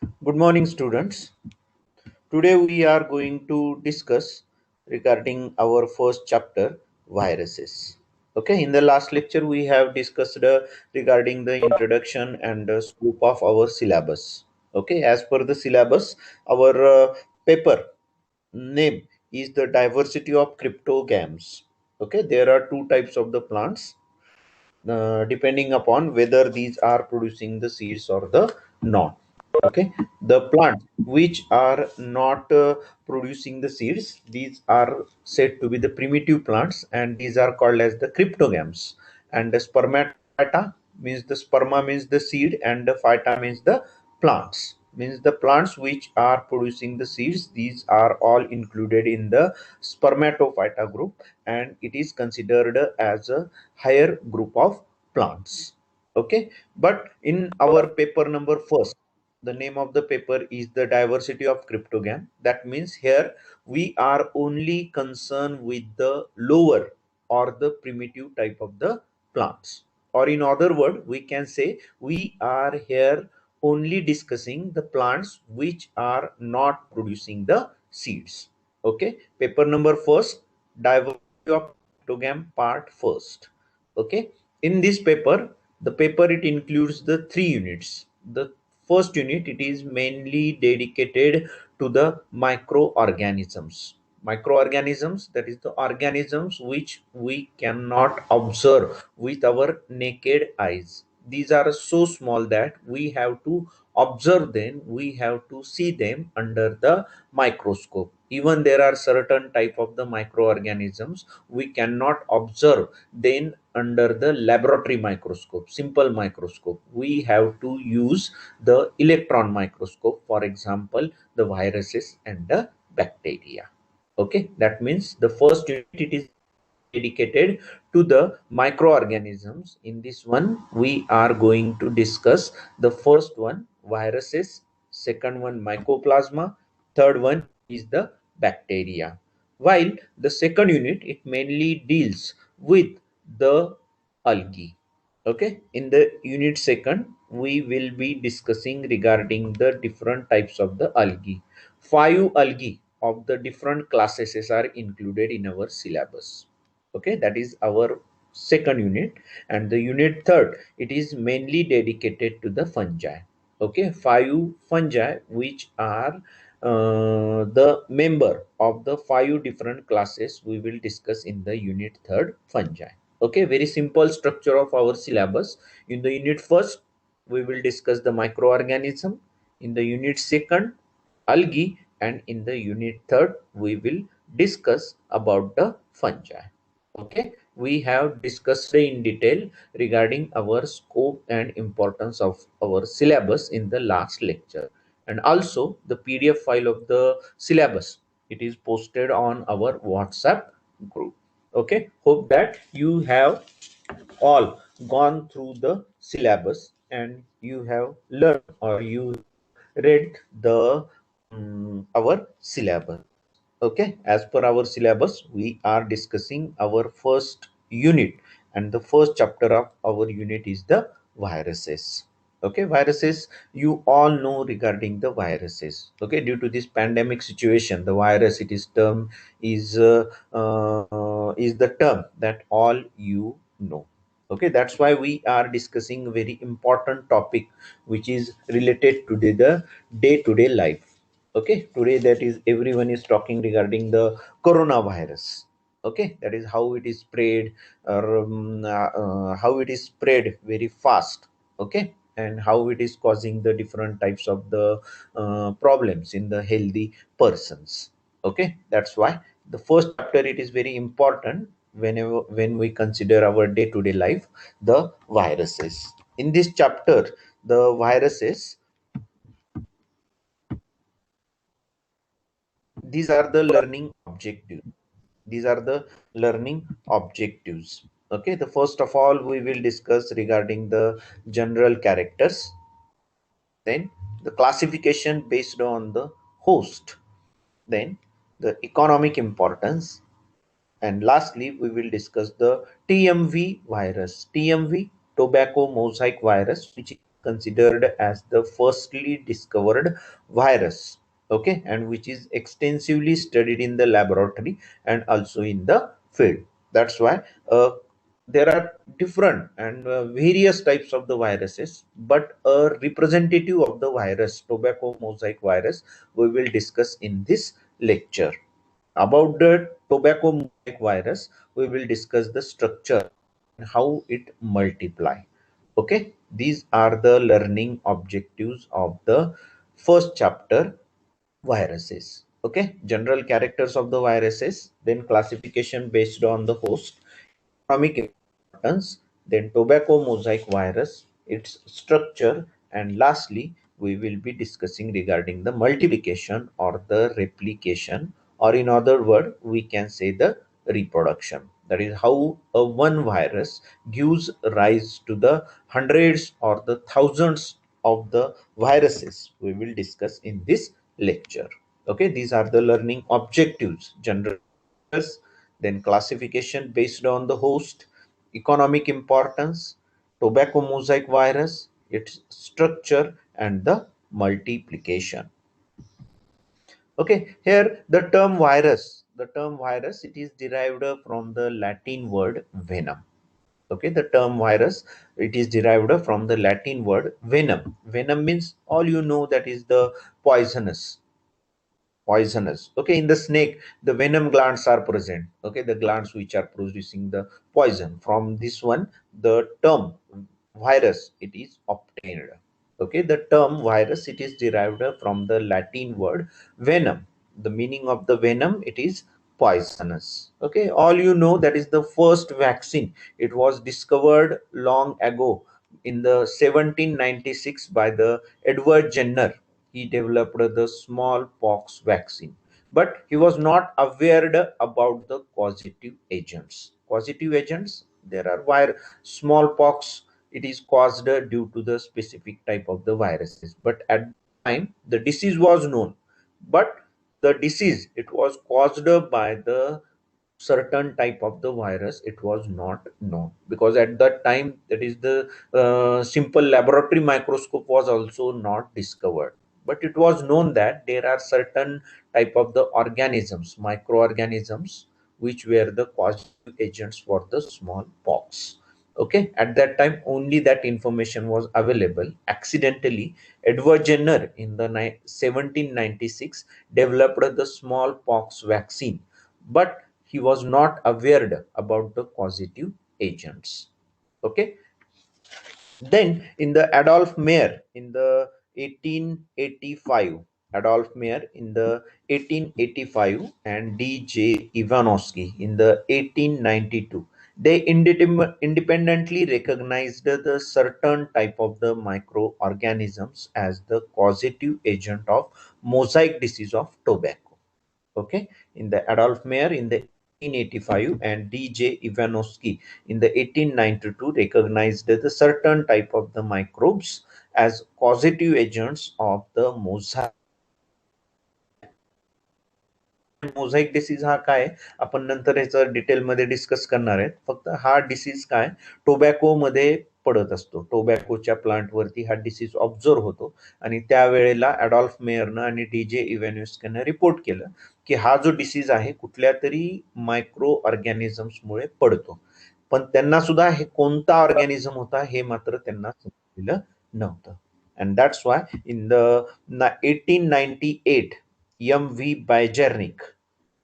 Good morning, students. Today we are going to discuss regarding our first chapter, viruses. Okay, in the last lecture we have discussed regarding the introduction and scope of our syllabus. Okay, as per the syllabus, our paper name is the diversity of cryptogams. Okay, there are two types of the plants depending upon whether these are producing the seeds or the not. Okay, the plants which are not producing the seeds, these are said to be the primitive plants, and these are called as the cryptogams. And the spermata means the sperma means the seed, and the phyta means the plants, means the plants which are producing the seeds. These are all included in the spermatophyta group, and it is considered as a higher group of plants. Okay, but in our paper number first, the name of the paper is the diversity of cryptogam. That means here we are only concerned with the lower or the primitive type of the plants, or in other word we can say we are here only discussing the plants which are not producing the seeds. Okay, paper number first, diversity of cryptogam part first. Okay, in this paper, the paper it includes the three units. The first unit, it is mainly dedicated to the microorganisms. Microorganisms, that is the organisms which we cannot observe with our naked eyes. These are so small that we have to observe them, we have to see them under the microscope. Even there are certain type of the microorganisms we cannot observe then under the laboratory microscope, simple microscope. We have to use the electron microscope, for example the viruses and the bacteria. Okay, that means the first unit it is dedicated to the microorganisms. In this one we are going to discuss the first one, viruses, second one, mycoplasma, third one is the bacteria. While the second unit it mainly deals with the algae. Okay, in the unit second we will be discussing regarding the different types of the algae. Five algae of the different classes are included in our syllabus. Okay, that is our second unit. And the unit third, it is mainly dedicated to the fungi. Okay, five fungi which are the member of the five different classes we will discuss in the unit third, fungi. Okay, very simple structure of our syllabus. In the unit first we will discuss the microorganism, in the unit second algae, and in the unit third we will discuss about the fungi. Okay, we have discussed in detail regarding our scope and importance of our syllabus in the last lecture, and also the PDF file of the syllabus, it is posted on our WhatsApp group. Okay, hope that you have all gone through the syllabus and you have learned or you read the our syllabus. Okay, as per our syllabus we are discussing our first unit, and the first chapter of our unit is the viruses. Okay, viruses, you all know regarding the viruses. Okay, due to this pandemic situation, the virus it is term is the term that all you know. Okay, that's why we are discussing a very important topic which is related to the day-to-day life. Okay, today that is everyone is talking regarding the coronavirus. Okay, that is how it is spread, or how it is spread very fast. Okay, and how it is causing the different types of the problems in the healthy persons. Okay, that's why the first chapter it is very important whenever when we consider our day-to-day life, the viruses. In this chapter, the viruses, these are the learning objectives. These are the learning objectives. Okay, the first of all we will discuss regarding the general characters, then the classification based on the host, then the economic importance, and lastly we will discuss the TMV virus. TMV, tobacco mosaic virus, which is considered as the firstly discovered virus, okay, and which is extensively studied in the laboratory and also in the field. That's why there are different and various types of the viruses, but a representative of the virus, tobacco mosaic virus, we will discuss in this lecture. About the tobacco mosaic virus, we will discuss the structure and how it multiply. Okay, these are the learning objectives of the first chapter, viruses. Okay, general characters of the viruses, then classification based on the host, economic importance, then tobacco mosaic virus, its structure, and lastly, we will be discussing regarding the multiplication or the replication, or in other word, we can say the reproduction. That is how a one virus gives rise to the hundreds or the thousands of the viruses we will discuss in this lecture. Okay, these are the learning objectives: general, then classification based on the host, economic importance, tobacco mosaic virus, its structure, and the multiplication. Okay, here the term virus, it is derived from the Latin word venom. Okay, the term virus, it is derived from the Latin word venom. Venom means, all you know, that is the poisonous. Okay, in the snake the venom glands are present. Okay, the glands which are producing the poison. From this one, the term virus, it is obtained. Okay, the term virus, it is derived from the Latin word venom. The meaning of the venom, it is poisonous. Okay, all you know, that is the first vaccine, it was discovered long ago in the 1796 by the Edward Jenner. He developed the smallpox vaccine, but he was not aware about the causative agents. Causative agents, there are where smallpox, it is caused due to the specific type of the viruses, but at the time the disease was known, but the disease, it was caused by the certain type of the virus, it was not known, because at that time, that is the simple laboratory microscope was also not discovered. But it was known that there are certain type of the organisms, microorganisms, which were the causative agents for the smallpox. Okay, at that time only that information was available. Accidentally, Edward Jenner in the 1796 developed the smallpox vaccine, but he was not aware about the causative agents. Okay, then in the Adolf Mayer in the 1885, Adolf Mayer in the 1885 and DJ Ivanovsky in the 1892, they independently recognized the certain type of the microorganisms as the causative agent of mosaic disease of tobacco. Okay, in the Adolf Mayer in the 1885 and DJ Ivanovsky in the 1892 recognized the certain type of the microbes as causative agents of the mosaic. Mosaic disease हा काय, आपण नंतर याचं डिटेलमध्ये discuss करणार आहेत. फक्त हा डिसीज काय, टोबॅको मध्ये पडत असतो. टोबॅकोच्या प्लांटवरती हा डिसीज ऑब्झर्व होतो आणि त्यावेळेला ॲडॉल्फ मेयरनं आणि DJ इव्हॅन्युस्कनं रिपोर्ट केलं की हा जो डिसीज आहे कुठल्या तरी मायक्रो ऑर्गॅनिझम्समुळे पडतो. पण त्यांना सुद्धा हे कोणता ऑर्गॅनिझम होता हे मात्र त्यांना समजलेलं नव्हतं. And that's why in the 1898 M.V. Bijernik,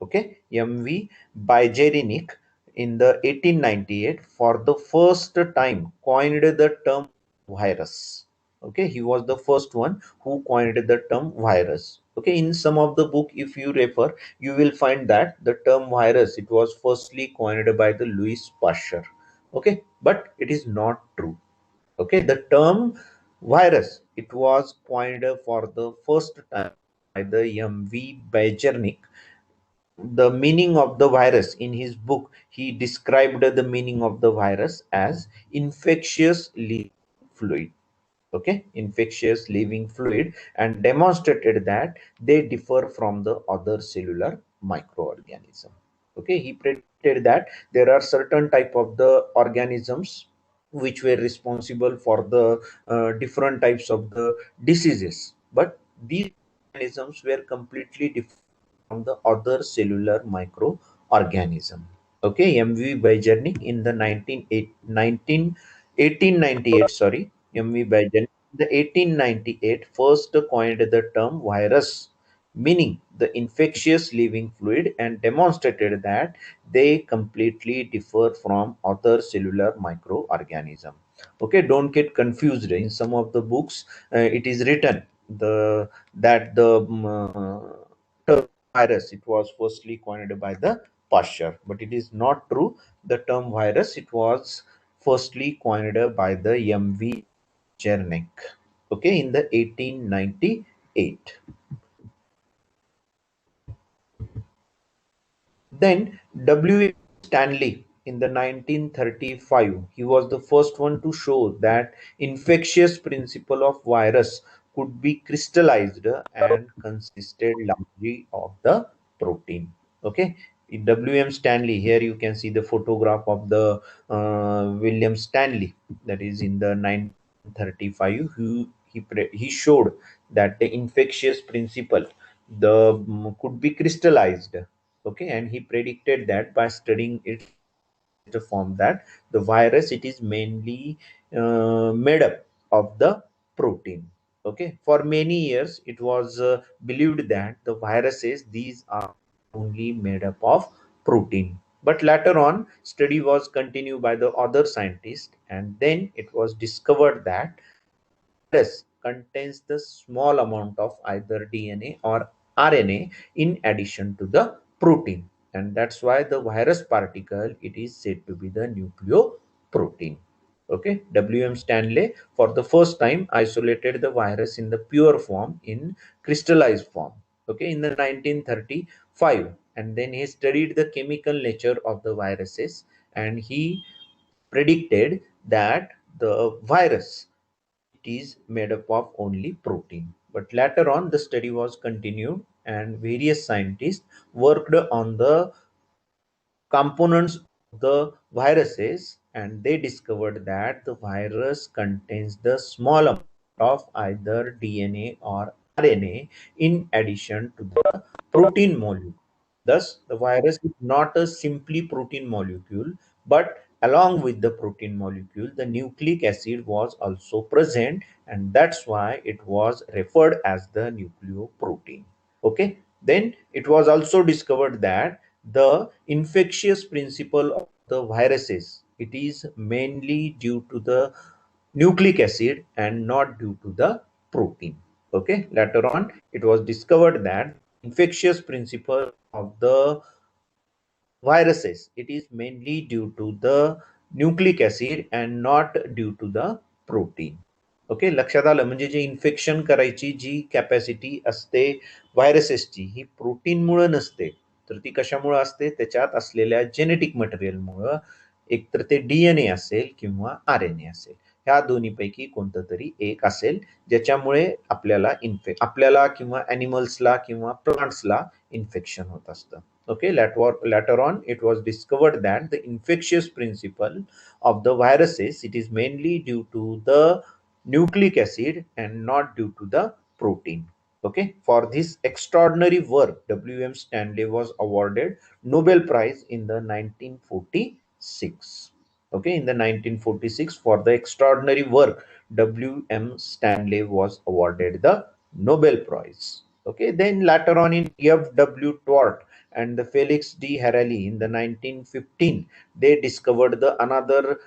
okay, M.V. Bijerinik in the 1898 for the first time coined the term virus. Okay, he was the first one who coined the term virus. Okay, in some of the book, if you refer, you will find that the term virus, it was firstly coined by the Louis Pasteur. Okay, but it is not true. Okay, the term virus, it was coined for the first time by the M.V. Bijernik. The meaning of the virus, in his book, he described the meaning of the virus as infectious living fluid. Okay, infectious living fluid, and demonstrated that they differ from the other cellular microorganism. Okay, he predicted that there are certain type of the organisms which were responsible for the different types of the diseases. But these organisms were completely different from the other cellular microorganism. Okay, MV Bajornik in the 1898, sorry, MV Bajornik in the 1898 first coined the term virus, meaning the infectious living fluid, and demonstrated that they completely differ from other cellular microorganism. Okay, don't get confused. In some of the books it is written the term virus, it was firstly coined by the Pasteur, but it is not true. The term virus, it was firstly coined by the MV Chernik, okay, in the 1898. Then W. Stanley in the 1935, he was the first one to show that infectious principle of virus could be crystallized and consisted largely of the protein. Okay, W.M. Stanley, here you can see the photograph of the William Stanley, that is in the 1935, who he showed that the infectious principle could be crystallized. Okay, and he predicted that by studying its form, that the virus, it is mainly made up of the protein. Okay, for many years it was believed that the viruses, these are only made up of protein, but later on study was continued by the other scientists, and then it was discovered that virus contains the small amount of either DNA or RNA in addition to the protein, and that's why the virus particle, it is said to be the nucleoprotein. Okay, W.M. Stanley for the first time isolated the virus in the pure form, in crystallized form. Okay, in the 1935, and then he studied the chemical nature of the viruses, and he predicted that the virus, it is made up of only protein. But later on, the study was continued, and various scientists worked on the components of the viruses, and they discovered that the virus contains the small amount of either DNA or RNA in addition to the protein molecule. Thus, the virus is not a simply protein molecule, but along with the protein molecule, the nucleic acid was also present, and that's why it was referred as the nucleoprotein. Okay, then it was also discovered that the infectious principle of the viruses, it is mainly due to the nucleic acid and not due to the protein. Okay, later on it was discovered that infectious principle of the viruses, it is mainly due to the nucleic acid and not due to the protein. Okay, लक्षात आलं. म्हणजे जे infection करायची जी capacity असते व्हायरसेसची, ही प्रोटीनमुळे नसते, तर ती कशामुळे असते, त्याच्यात असलेल्या जेनेटिक मटेरियलमुळं. एकतर ते DNA असेल किंवा RNA असेल, ह्या दोन्हीपैकी कोणतं तरी एक असेल, ज्याच्यामुळे आपल्याला किंवा ॲनिमल्सला किंवा प्लांट्सला इन्फेक्शन होत असतं. Okay, later on it was discovered that the infectious principle of the viruses, it is mainly due to the nucleic acid and not due to the protein. Okay, for this extraordinary work, W.M. Stanley was awarded Nobel Prize in the 1946. Okay, in the 1946, for the extraordinary work, W.M. Stanley was awarded the Nobel Prize. Okay, then later on in F.W. Twart and the Felix D. Harali in the 1915, they discovered the another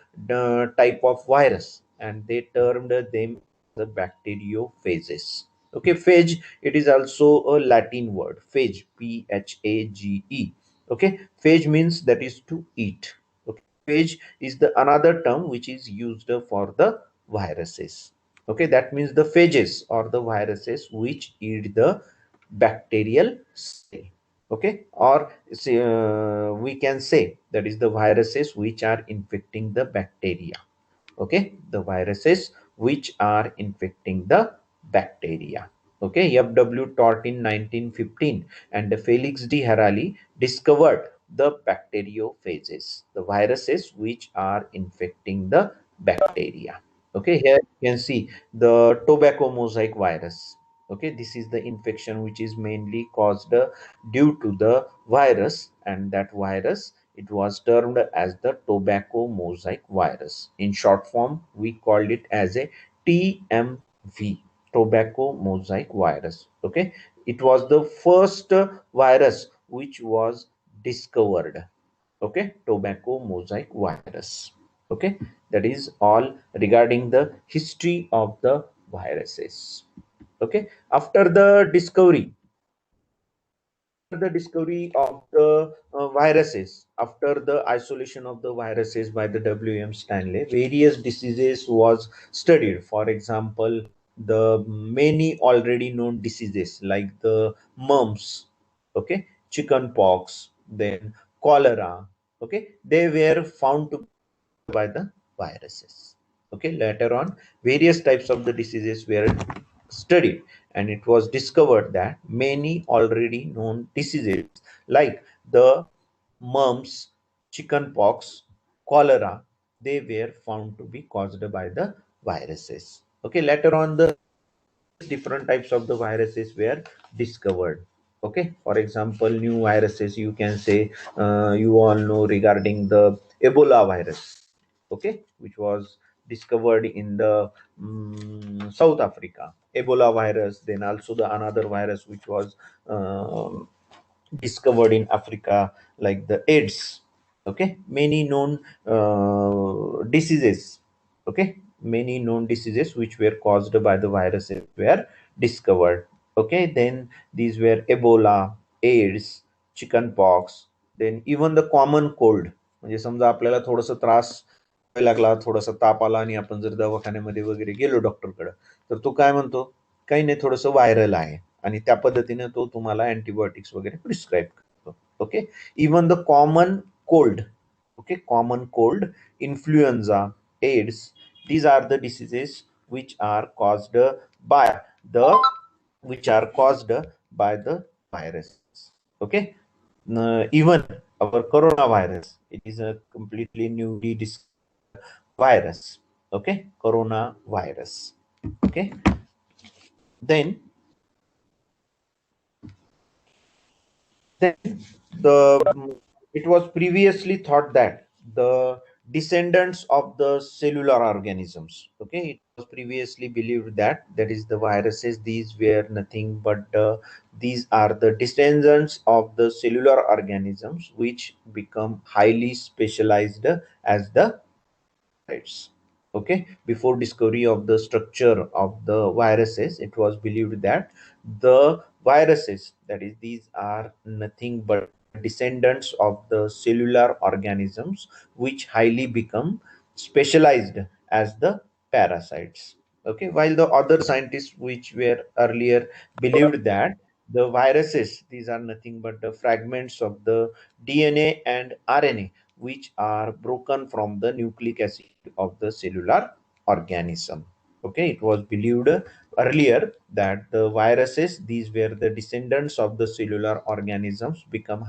type of virus, and they termed them the bacteriophages. Okay, phage, it is also a Latin word, phage, Phage. Okay, phage means that is to eat. Okay, phage is the another term which is used for the viruses. Okay, that means the phages or the viruses which eat the bacterial cell. Okay, or we can say that is the viruses which are infecting the bacteria. Okay, the viruses which are infecting the bacteria. Okay, F.W. Taught in 1915 and Felix D. Harali discovered the bacteriophages, the viruses which are infecting the bacteria. Okay, here you can see the tobacco mosaic virus. Okay, this is the infection which is mainly caused due to the virus, and that virus, it was termed as the tobacco mosaic virus. In short form, we called it as a TMV, tobacco mosaic virus. Okay, it was the first virus which was discovered. Okay, tobacco mosaic virus. Okay, that is all regarding the history of the viruses. Okay, after the discovery of the viruses, after the isolation of the viruses by the WM Stanley, various diseases was studied. For example, the many already known diseases like the mumps, okay, chicken pox, then cholera, okay, they were found to by the viruses. Okay, later on, various types of the diseases were studied, and it was discovered that many already known diseases like the mumps, chickenpox, cholera, they were found to be caused by the viruses. Okay, later on, the different types of the viruses were discovered. Okay, for example, new viruses you can say, you all know regarding the Ebola virus, okay, which was discovered in the South Africa, Ebola virus. Then also the another virus which was discovered in Africa, like the AIDS. Okay, many known diseases. Okay, many known diseases which were caused by the viruses were discovered. Okay, then these were Ebola, AIDS, chickenpox, then even the common cold. म्हणजे समजा आपल्याला थोडस त्रास व्हायला लागला, थोडासा ताप आला आणि आपण जर दवाखान्यामध्ये वगैरे गेलो डॉक्टरकडे, तर तो काय म्हणतो, काही नाही, थोडंसं व्हायरल आहे, आणि त्या पद्धतीने तो तुम्हाला अँटीबायोटिक्स वगैरे प्रिस्क्राईब करतो. Okay, even the common cold. Okay, common cold, influenza, AIDS, these are the diseases which are caused by the which are caused by the virus. Okay, even our coronavirus, it is a completely newly discovered virus. Okay, coronavirus. Okay, then then the it was previously thought that the descendants of the cellular organisms, okay, it was previously believed that that is the viruses, these were nothing but these are the descendants of the cellular organisms which become highly specialized as the parasites. Okay, before discovery of the structure of the viruses, it was believed that the viruses, that is, these are nothing but descendants of the cellular organisms which highly become specialized as the parasites. Okay, while the other scientists which were earlier believed that the viruses, these are nothing but the fragments of the DNA and RNA which are broken from the nucleic acid of the cellular organism. Okay, it was believed earlier that the viruses, these were the descendants of the cellular organisms become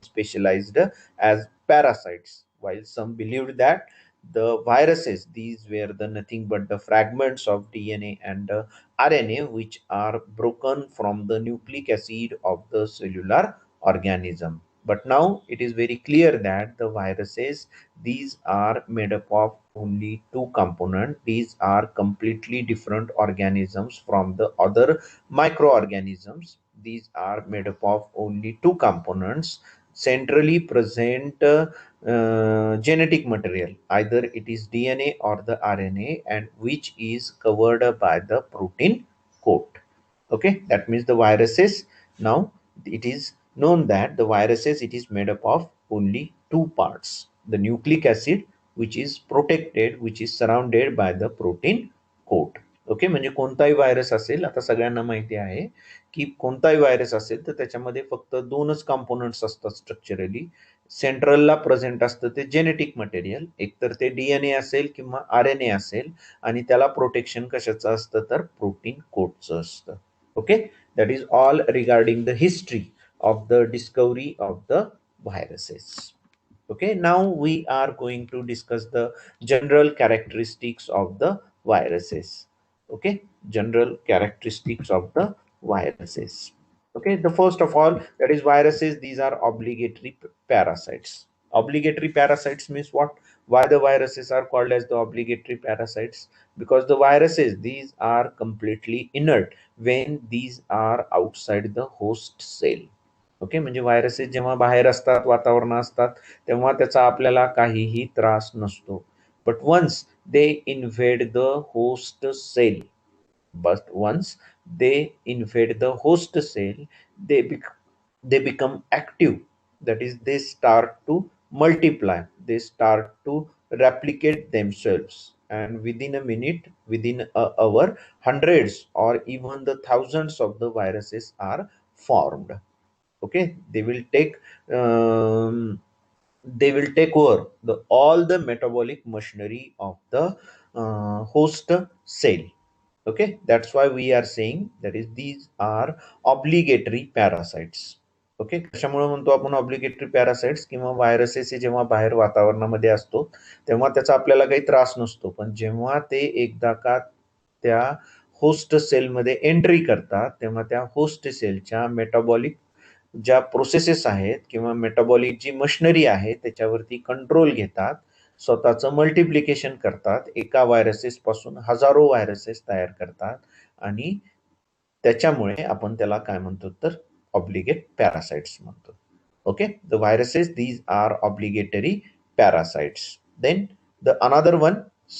specialized as parasites, while some believed that the viruses, these were the nothing but the fragments of DNA and RNA which are broken from the nucleic acid of the cellular organism. But now it is very clear that the viruses, these are made up of only two components. These are completely different organisms from the other microorganisms. These are made up of only two components, centrally present genetic material, either it is DNA or the RNA, and which is covered by the protein coat. Okay, that means the viruses, now it is known that the viruses, it is made up of only two parts, the nucleic acid which is protected, which is surrounded by the protein coat. Okay, म्हणजे कोणताही virus असेल, आता सगळ्यांना माहिती आहे की कोणताही virus असेल तर त्याच्यामध्ये फक्त दोनच कंपोनंट्स असतात स्ट्रक्चरली. सेंट्रलला प्रेझेंट असतं ते जेनेटिक मटेरियल, एकतर ते डीएनए असेल किंवा आरएनए असेल, आणि त्याला प्रोटेक्शन कशाचं असतं तर प्रोटीन कोटचं असतं. Okay, that is all regarding the history of the discovery of the viruses. Okay, now we are going to discuss the general characteristics of the viruses. Okay, general characteristics of the viruses. Okay, the first of all, that is viruses, these are obligatory parasites. Obligatory parasites means what? Why the viruses are called as the obligatory parasites? Because the viruses, these are completely inert when these are outside the host cell. Okay, म्हणजे viruses जेव्हा बाहेर असतात, वातावरणात असतात, तेव्हा त्याचा आपल्याला काहीही त्रास नसतो. But once they invade the host cell, but once they invade the host cell, they they become active. That is, they start to multiply, they start to replicate themselves, and within a minute, within a hour, hundreds or even the thousands of the viruses are formed. Okay, they will take over the all the metabolic machinery of the host cell. Okay, that's why we are saying that is these are obligatory parasites. Okay, कशामुळे म्हणतो आपण obligatory parasites किंवा viruses हे जेव्हा बाहेर वातावरणामध्ये असतो तेव्हा त्याचा आपल्याला काही त्रास नसतो, पण जेव्हा ते एकदा का त्या होस्ट सेलमध्ये एंट्री करतात तेव्हा त्या होस्ट सेलच्या मेटाबॉलिक ज्या प्रोसेसेस आहेत किंवा मेटाबॉलिक जी मशिनरी आहे त्याच्यावरती कंट्रोल घेतात, स्वतःचं मल्टिप्लिकेशन करतात, एका व्हायरसेस पासून हजारो व्हायरसेस तयार करतात, आणि त्याच्यामुळे आपण त्याला काय म्हणतो तर ऑब्लिगेट पॅरासाइट्स म्हणतो. Okay, the viruses these are obligatory parasites. Then the another one,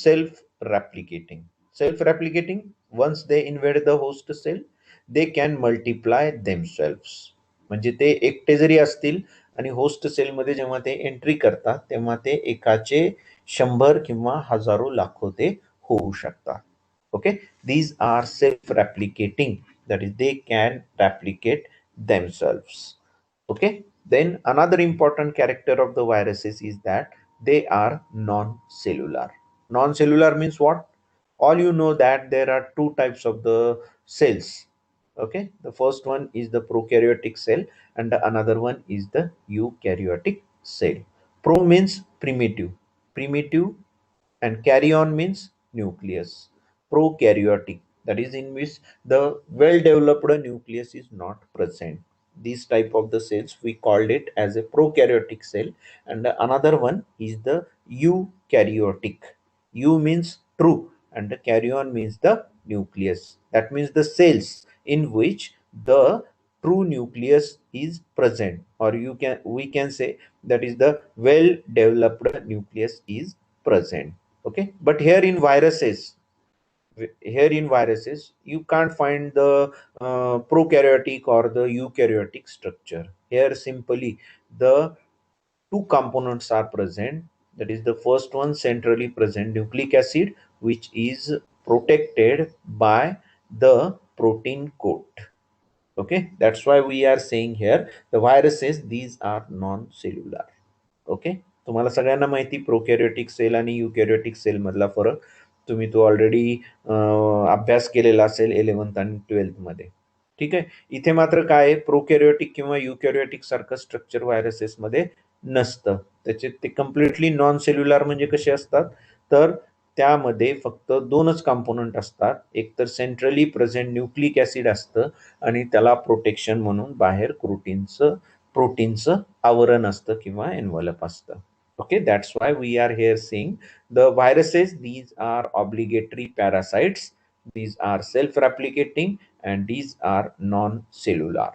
self replicating. Self replicating, once they invade the host cell, they can multiply themselves. म्हणजे ते एकटे जरी असतील आणि होस्ट सेलमध्ये जेव्हा ते एंट्री करतात तेव्हा ते एकाचे 100 किंवा हजारो लाखो ते होऊ शकतात. Okay, these are self replicating, that is they can replicate themselves. Okay, then another important character of the viruses is that they are non cellular. Non cellular means what? All you know that there are two types of the cells. Okay, the first one is the prokaryotic cell and the another one is the eukaryotic cell. Pro means primitive, primitive, and carry-on means nucleus. Prokaryotic, that is in which the well developed nucleus is not present. This type of the cells we called it as a prokaryotic cell, and the another one is the eukaryotic. U means true and the carry-on means the nucleus. That means the cells in which the true nucleus is present, or you can we can say that is the well developed nucleus is present. Okay, but here in viruses you can't find the prokaryotic or the eukaryotic structure. Here simply the two components are present. That is, the first one, centrally present nucleic acid, which is protected by the protein coat. Okay, that's why we are saying here the viruses, these are non-cellular. Okay, तुम्हाला सगळ्यांना माहिती प्रोकॅरियोटिक cell आणि युकॅरियोटिक cell मधला फरक तुम्ही तो already अभ्यास केलेला असेल 11th आणि 12th मध्ये. ठीक आहे, इथे मात्र काय आहे, प्रोकॅरियोटिक किंवा युकॅरियोटिक सारखं स्ट्रक्चर व्हायरसेस मध्ये नसतं. त्याचे ते कम्प्लिटली नॉन सेल्युलर म्हणजे कसे असतात तर त्यामध्ये फक्त दोनच कंपोनंट असतात. एक तर सेंट्रली प्रेझेंट न्यूक्लिक ऍसिड असतं आणि त्याला प्रोटेक्शन म्हणून बाहेर प्रोटीनचं आवरण असतं किंवा एनव्हलप असतं. Okay, that's why we are here seeing the viruses, these are obligatory parasites, these are self-replicating, and these are non-cellular.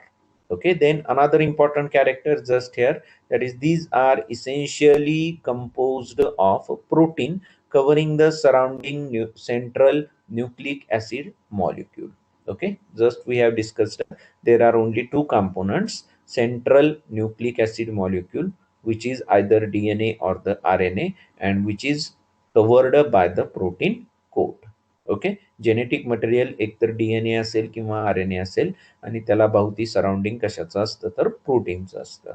Okay, then another important character just here, that is these are essentially composed of protein covering the surrounding central nucleic acid molecule. Okay, just we have discussed there are only two components, central nucleic acid molecule, which is either DNA or the RNA, and which is covered by the protein coat. Okay, genetic material एकतर DNA असेल किंवा RNA असेल आणि त्याला भोवती surrounding कशाचं असतं तर प्रोटीनचं असतं.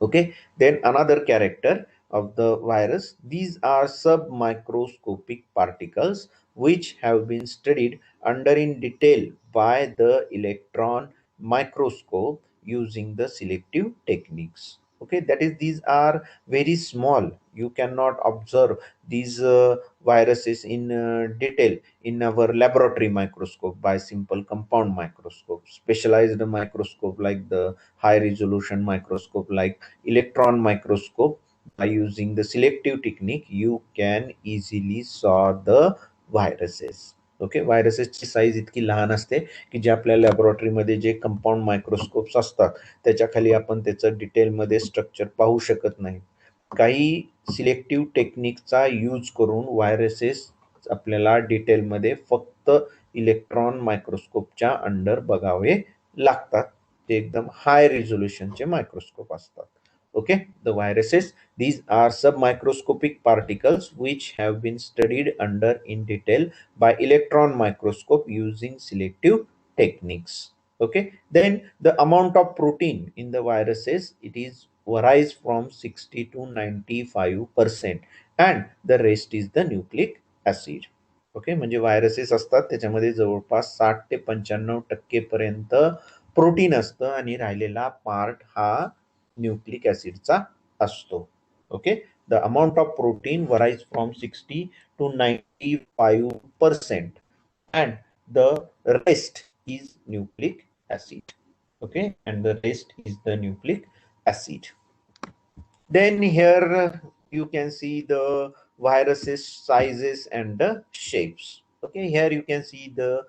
Okay, then another character of the virus, these are submicroscopic particles which have been studied under in detail by the electron microscope using the selective techniques. Okay, that is, these are very small. You cannot observe these viruses in detail in our laboratory microscope by simple compound microscope. Specialized microscope like the high resolution microscope like electron microscope, by using the selective technique you can easily saw the viruses. Okay, व्हायरसेसची size इतकी लहान असते की जे आपल्या लॅबोरेटरीमध्ये जे compound मायक्रोस्कोप्स असतात त्याच्याखाली आपण त्याचं डिटेलमध्ये स्ट्रक्चर पाहू शकत नाही. काही सिलेक्टिव्ह टेक्निकचा यूज करून व्हायरसेस आपल्याला डिटेलमध्ये फक्त इलेक्ट्रॉन मायक्रोस्कोपच्या अंडर बघावे लागतात. ते एकदम हाय रिझोल्युशनचे मायक्रोस्कोप असतात. Okay, the viruses, these are submicroscopic particles which have been studied under in detail by electron microscope using selective techniques. Okay, then the amount of protein in the viruses, it is varies from 60 to 95%, and the rest is the nucleic acid. Okay, म्हणजे viruses असतात त्याच्यामध्ये जवळपास 60 ते 95% पर्यंत protein असतं आणि राहिलेला part हा न्यूक्लिक ऍसिडचा असतो. Okay, the amount of protein varies from 60 to 95%, and the rest is nucleic acid. Okay, and the rest is the nucleic acid. Then here you can see the viruses sizes and the shapes. Okay, here you can see the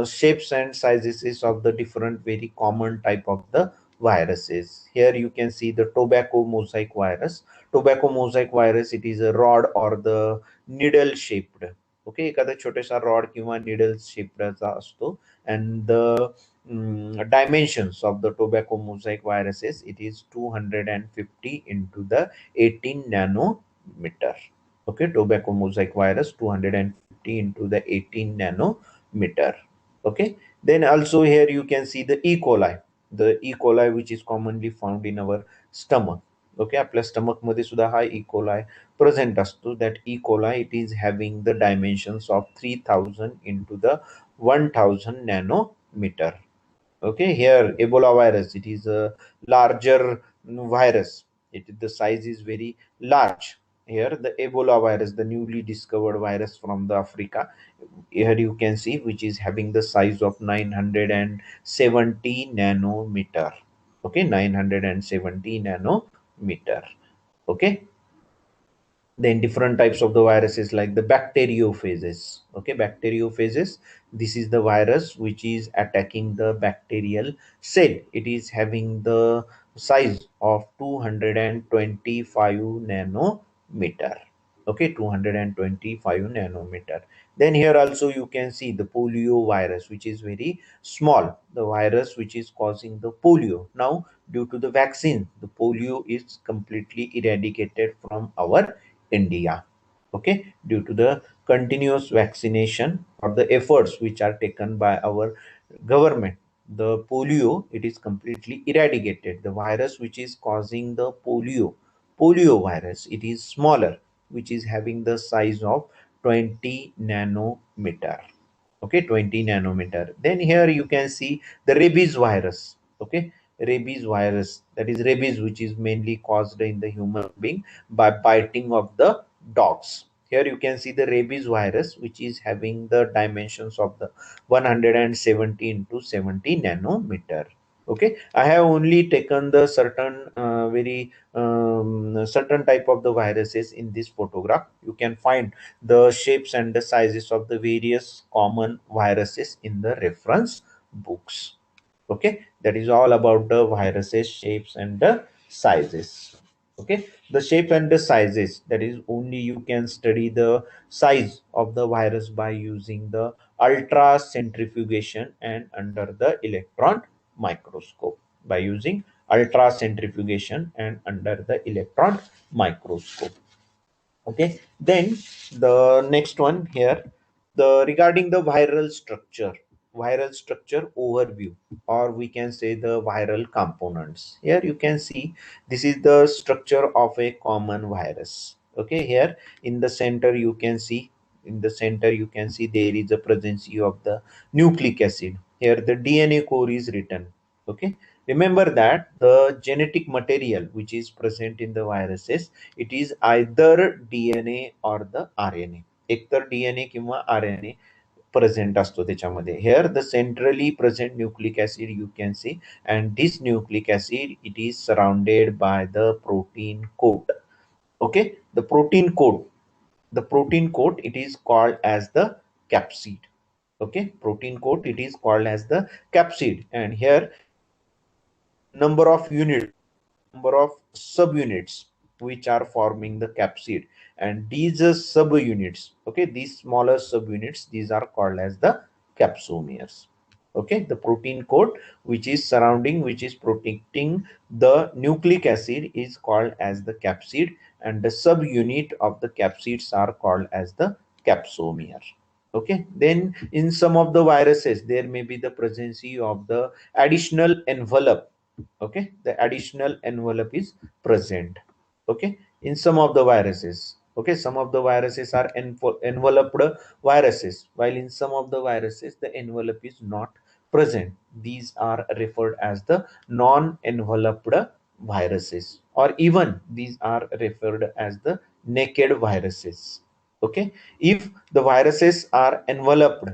shapes and sizes of the different very common type of the viruses. Here you can see the tobacco mosaic virus. Tobacco mosaic virus, it is a rod or the needle shaped. Okay, एखादा छोटासा rod किंवा needle शेपचा असतो. And the dimensions of the tobacco mosaic viruses, it is 250 into the 18 nanometer. Okay, tobacco mosaic virus 250 into the 18 nanometer. Okay, then also here you can see the E. coli, the E. coli which is commonly found in our stomach. Okay, आपल्या stomach मध्ये सुद्धा हा E. coli present असतो. That E. coli, it is having the dimensions of 3000 into the 1000 nanometer. Okay, here Ebola virus, it is a larger virus. The size is very large. Here the Ebola virus, the newly discovered virus from the Africa, here you can see, which is having the size of 970 nanometer. Okay, 970 nanometer. Okay, then different types of the viruses like the bacteriophages. Okay, bacteriophages, this is the virus which is attacking the bacterial cell. It is having the size of 225 nanometer. Okay, 225 nanometer. Then here also you can see the polio virus, which is very small, the virus which is causing the polio. Now due to the vaccine, the polio is completely eradicated from our India. Okay, due to the continuous vaccination or the efforts which are taken by our government, the polio, it is completely eradicated. The virus which is causing the polio virus, it is smaller, which is having the size of 20 nanometer. Okay, 20 nanometer. Then here you can see the rabies virus. Okay, rabies virus, that is rabies which is mainly caused in the human being by biting of the dogs. Here you can see the rabies virus which is having the dimensions of the 117 to 70 nanometer. Okay, I have only taken the certain very certain type of the viruses in this photograph. You can find the shapes and the sizes of the various common viruses in the reference books. Okay, that is all about the viruses, shapes and the sizes. Okay, the shape and the sizes, that is only you can study the size of the virus by using the ultra centrifugation and under the electron microscope, by using ultra centrifugation and under the electron microscope. Okay, then the next one here, the regarding the viral structure overview, or we can say the viral components. Here you can see this is the structure of a common virus. Okay, here in the center you can see, in the center you can see there is a presence of the nucleic acid. Here the DNA core is written. Okay, Remember that the genetic material which is present in the viruses, it is either DNA or the RNA. एकतर DNA किंवा RNA present असतो त्याच्यामध्ये. Here the centrally present nucleic acid you can see, and this nucleic acid it is surrounded by the protein coat. Okay, the protein coat it is called as the capsid. Okay, protein coat it is called as the capsid, and here number of units, number of subunits which are forming the capsid, and these subunits, okay, these smaller subunits, these are called as the capsomeres. Okay, the protein coat which is surrounding, which is protecting the nucleic acid is called as the capsid, and the subunit of the capsids are called as the capsomere. Okay, then in some of the viruses there may be the presence of the additional envelope. Okay, the additional envelope is present. Okay, in some of the viruses. Okay, some of the viruses are enveloped viruses, while in some of the viruses the envelope is not present. These are referred as the non-enveloped viruses, or even these are referred as the naked viruses. Okay, if the viruses are enveloped,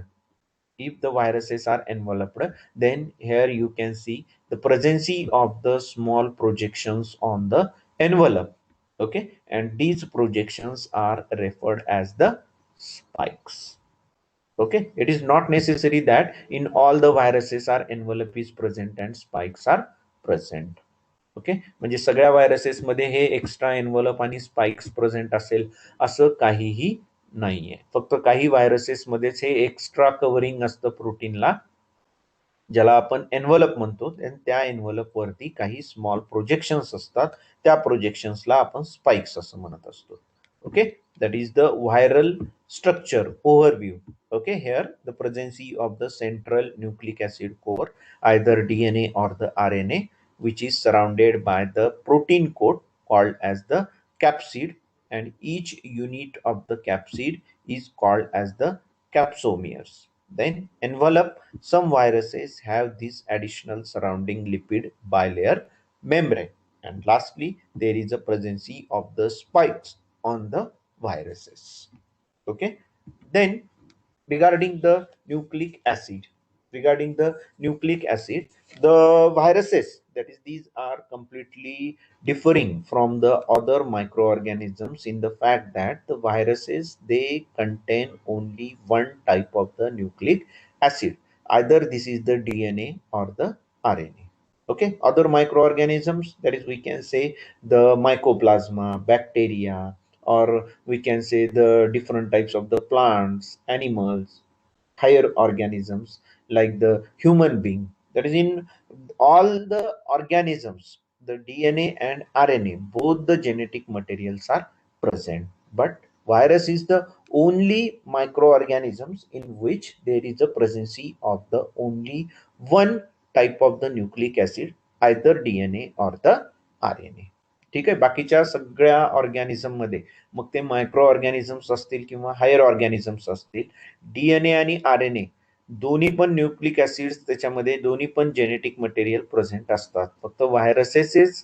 if the viruses are enveloped, then here you can see the presence of the small projections on the envelope. Okay, and these projections are referred as the spikes. Okay, it is not necessary that in all the viruses are envelope is present and spikes are present. Okay, म्हणजे सगळ्या viruses मध्ये हे extra envelope आणि spikes present असेल असं काहीही नाहीये. फक्त काही व्हायरसेस मध्येच हे एक्स्ट्रा कव्हरिंग असतं प्रोटीनला, ज्याला आपण एन्व्हलप म्हणतो, त्या एन्व्हलप वरती काही स्मॉल प्रोजेक्शन्स असतात, त्या प्रोजेक्शन्सला आपण स्पाइक्स असं म्हणत असतो. Okay, that is the viral structure overview. Okay, here the presence of the central nucleic acid core, either DNA or the RNA, which is surrounded by the protein coat called as the capsid, and each unit of the capsid is called as the capsomeres. Then envelope, some viruses have this additional surrounding lipid bilayer membrane. And lastly, there is a presence of the spikes on the viruses. Okay. Then regarding the nucleic acid, regarding the nucleic acid, the viruses, that is, these are completely differing from the other microorganisms in the fact that the viruses they contain only one type of the nucleic acid, either this is the DNA or the RNA. Okay, other microorganisms, that is, we can say the mycoplasma, bacteria, or we can say the different types of the plants, animals, higher organisms like the human being. That is, in all the organisms, the DNA and RNA, both the genetic materials are present. But virus is the only microorganisms in which there is a presence of the only one type of the nucleic acid, either DNA or the RNA. ठीक आहे, बाकीच्या सगळ्या organism मध्ये, मग ते micro organisms असतील किंवा higher organisms असतील, DNA आणि आरएनए दोन्ही पण न्यूक्लिक ऍसिड्स त्याच्यामध्ये दोन्ही पण जेनेटिक मटेरियल प्रेझेंट असतात. फक्त व्हायरसेसच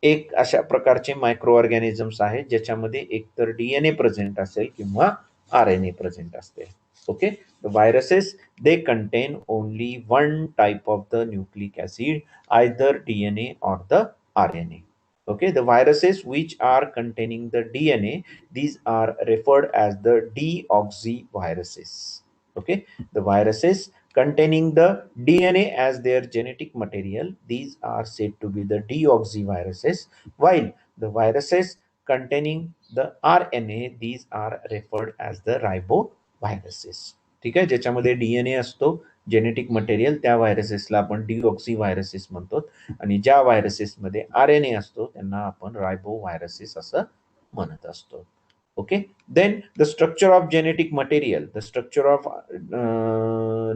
एक अशा प्रकारचे मायक्रो ऑर्गॅनिझम्स आहेत ज्याच्यामध्ये एकतर डीएनए प्रेझेंट असेल किंवा आरएनए प्रेझेंट असते. Okay, the viruses they contain only one type of the nucleic acid, either DNA or the RNA. Okay, the viruses which are containing the DNA, these are referred as the deoxyviruses. Okay, the viruses containing the DNA as their genetic material, these are said to be the deoxyviruses, while the viruses containing the RNA, these are referred as the riboviruses. ठीक आहे, ज्याच्यामध्ये DNA असतो genetic material, त्या व्हायरसेसला आपण deoxy viruses म्हणतो, आणि ज्या व्हायरसेसमध्ये RNA असतो त्यांना आपण रायबो व्हायरसेस असं म्हणत असतो. Okay, then the structure of genetic material, the structure of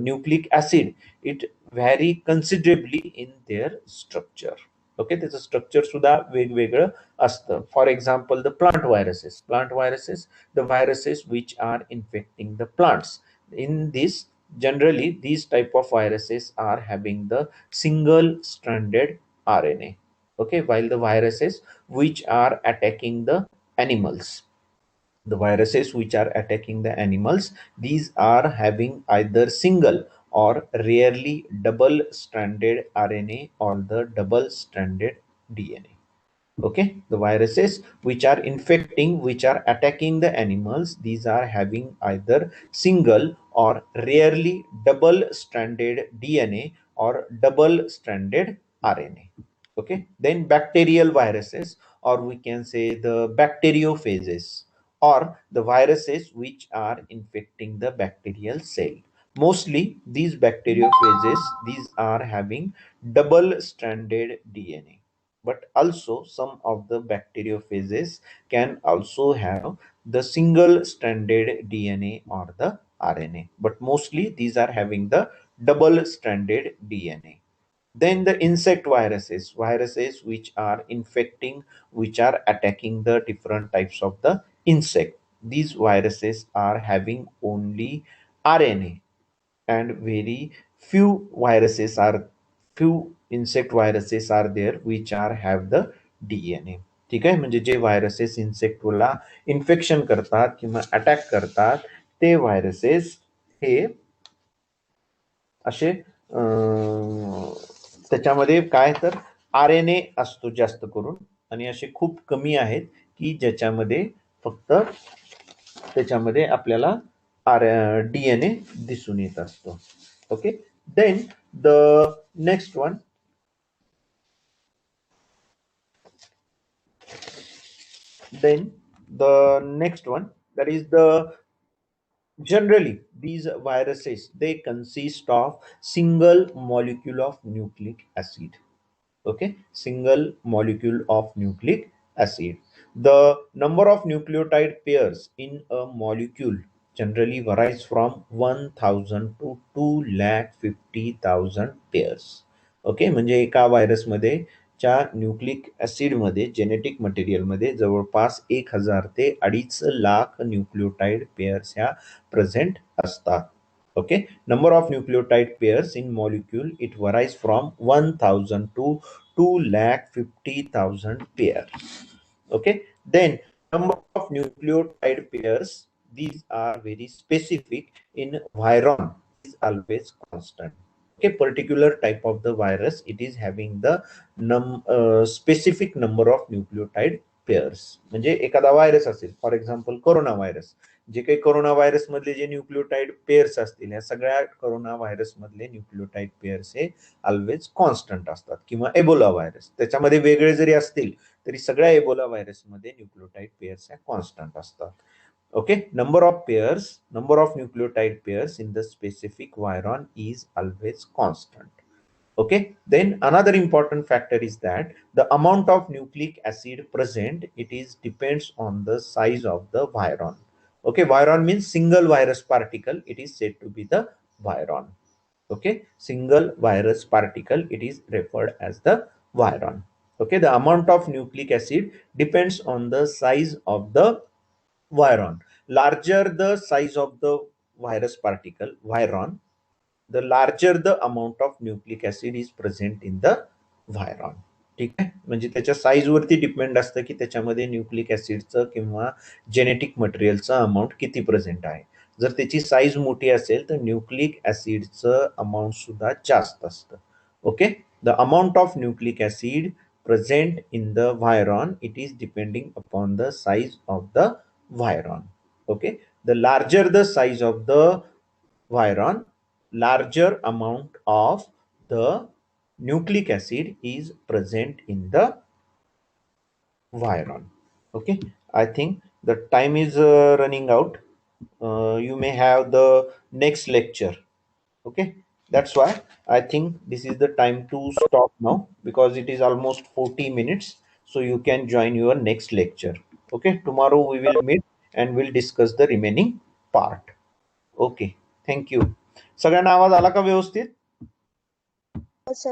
nucleic acid, it vary considerably in their structure. Okay, त्याचं स्ट्रक्चर सुद्धा वेगवेगळं असतं. For example the plant viruses the viruses which are infecting the plants, in this generally these type of viruses are having the single stranded RNA. Okay, while the viruses which are attacking the animals, the viruses which are attacking the animals, these are having either single or rarely double stranded RNA or the double stranded DNA. Okay, the viruses which are infecting, which are attacking the animals, these are having either single or rarely double stranded DNA or double stranded RNA. Okay, then bacterial viruses, or we can say the bacteriophages, or the viruses which are infecting the bacterial cell. Mostly these bacteriophages, these are having double stranded DNA, but also some of the bacteriophages can also have the single stranded DNA or the RNA, but mostly these are having the double stranded DNA. Then the insect viruses, viruses which are infecting, which are attacking the different types of the insect, these viruses are having only RNA, and very few viruses are, few insect viruses are there which are have the DNA. ठीक आहे, म्हणजे जे viruses इन्सेक्टला infection करतात किंवा attack करतात, ते viruses हे असे त्याच्यामध्ये काय तर RNA असतो जास्त करून, आणि असे खूप कमी आहेत की ज्याच्यामध्ये फक्त त्याच्यामध्ये आपल्याला DNA दिसून येत असतो. Okay, then the next one, that is the, generally these viruses, they consist of single molecule of nucleic acid. Okay, single molecule of nucleic acid. The number of nucleotide pairs in a molecule generally varies from 1000 to 2,50,000 pairs. Okay, म्हणजे एका व्हायरसमध्ये च्या nucleic acid मध्ये, genetic material मध्ये जवळपास 1000 ते 2.5 lakh nucleotide pairs ह्या present असतात. Okay, number of nucleotide pairs in molecule, it varies from 1000 to 2,50,000 pairs. Okay, then number of nucleotide pairs, these are very specific in viron, is always constant. Okay, particular type of the virus, it is having the specific number of nucleotide pairs. म्हणजे एखादा virus असेल, for example corona virus, जे काही corona virus मधले जे nucleotide pairs असतील, या सगळ्या corona virus मधले nucleotide pairs हे always constant असतात. किंवा एबोला व्हायरस, त्याच्यामध्ये वेगळे जरी असतील तरी सगळ्या एबोला व्हायरस मध्ये न्यूक्लियोटाइड पेअर्स ह्या कॉन्स्टंट असतात. Okay, number of pairs, number of nucleotide pairs in the specific viron is always constant. Okay, then another important factor is that the amount of nucleic acid present, it is depends on the size of the viron. Okay, viron means single virus particle, it is said to be the viron. Okay, single virus particle, it is referred as the viron. Okay, the amount of nucleic acid depends on the size of the viron. Larger the size of the virus particle, viron, the larger the amount of nucleic acid is present in the viron. ठीक आहे, म्हणजे त्याच्या size वरती depend असतं की त्याच्यामध्ये nucleic ऍसिडचं किंवा genetic मटेरियलचं amount किती प्रेझेंट आहे. जर त्याची साईज मोठी असेल तर न्यूक्लिक ऍसिडचं अमाऊंट सुद्धा जास्त असतं. Okay, the amount of nucleic acid present in the viron, it is depending upon the size of the viron. Okay, the larger the size of the viron, larger amount of the nucleic acid is present in the viron. Okay, I think the time is running out. You may have the next lecture. Okay, that's why I think this is the time to stop now, because it is almost 40 minutes, so you can join your next lecture. Okay, tomorrow we will meet and we'll discuss the remaining part. Okay, thank you. सगळ्यांना आवाज आला का व्यवस्थित? हो sir.